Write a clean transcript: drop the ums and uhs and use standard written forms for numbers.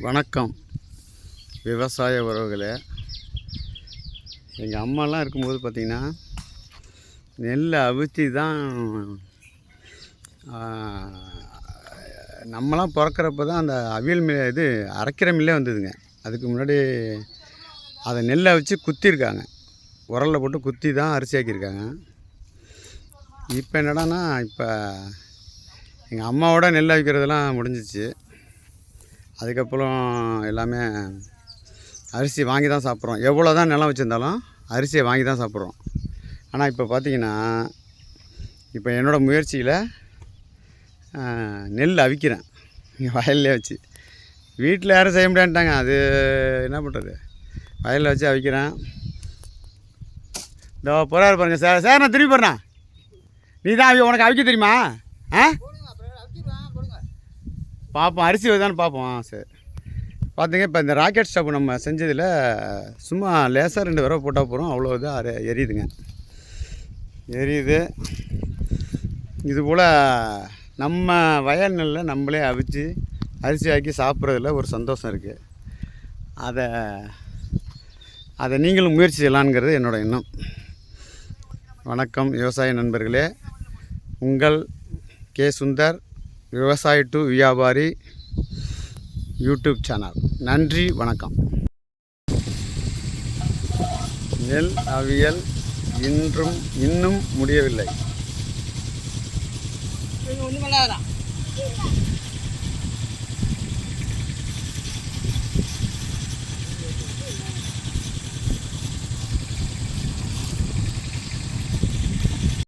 வணக்கம் விவசாய உறவுகளே. எங்கள் அம்மாலாம் இருக்கும்போது பார்த்திங்கன்னா நெல்லை அவிழ்த்தி தான் நம்மளாம் பிறக்கிறப்ப தான் அந்த அவியல் இது அரைக்கிற மில்லே வந்ததுங்க. அதுக்கு முன்னாடி அதை நெல்லை அவிச்சு குத்திருக்காங்க, உரலில் போட்டு குத்தி தான் அரிசி ஆக்கியிருக்காங்க. இப்போ என்னடான்னா, இப்போ எங்கள் அம்மாவோட நெல் அவிக்கிறதெல்லாம் முடிஞ்சிச்சு. அதுக்கப்புறம் எல்லாமே அரிசி வாங்கி தான் சாப்பிட்றோம். எவ்வளோ தான் நிலம் வச்சுருந்தாலும் அரிசியை வாங்கி தான் சாப்பிட்றோம். ஆனால் இப்போ பார்த்திங்கன்னா, இப்போ என்னோடய முயற்சியில் நெல் அவிக்கிறேன் இங்கே வயல்லே வச்சு. வீட்டில் யாரும் செய்ய முடியான்ட்டாங்க, அது என்ன பண்ணுறது, வயலில் வச்சு அவிக்கிறேன். இதோ போகிறாரு பாருங்கள் சார். சார் நான் திரும்பி போகிறேன். நீ தான் உனக்கு அவிக்க தெரியுமா? பார்ப்போம், அரிசி வருதான்னு பார்ப்போம். சரி பார்த்துங்க. இப்போ இந்த ராக்கெட் ஸ்டவ் நம்ம செஞ்சதில் சும்மா லேசாக 2 விரவை போட்டால் போகிறோம், அவ்வளோ இதாக எரியுதுங்க, எரியுது. இதுபோல் நம்ம வயல் நெல்லில் நம்மளே அவிச்சு அரிசி ஆக்கி சாப்பிட்றதுல ஒரு சந்தோஷம் இருக்குது. அதை நீங்களும் முயற்சி செய்யலான்ங்கிறது என்னோடய எண்ணம். வணக்கம் விவசாய நண்பர்களே. உங்கள் கே. சுந்தர், விவசாயி டு வியாபாரி யூடியூப் சேனல். நன்றி, வணக்கம். நெல் அவியல் இன்னும் முடியவில்லை.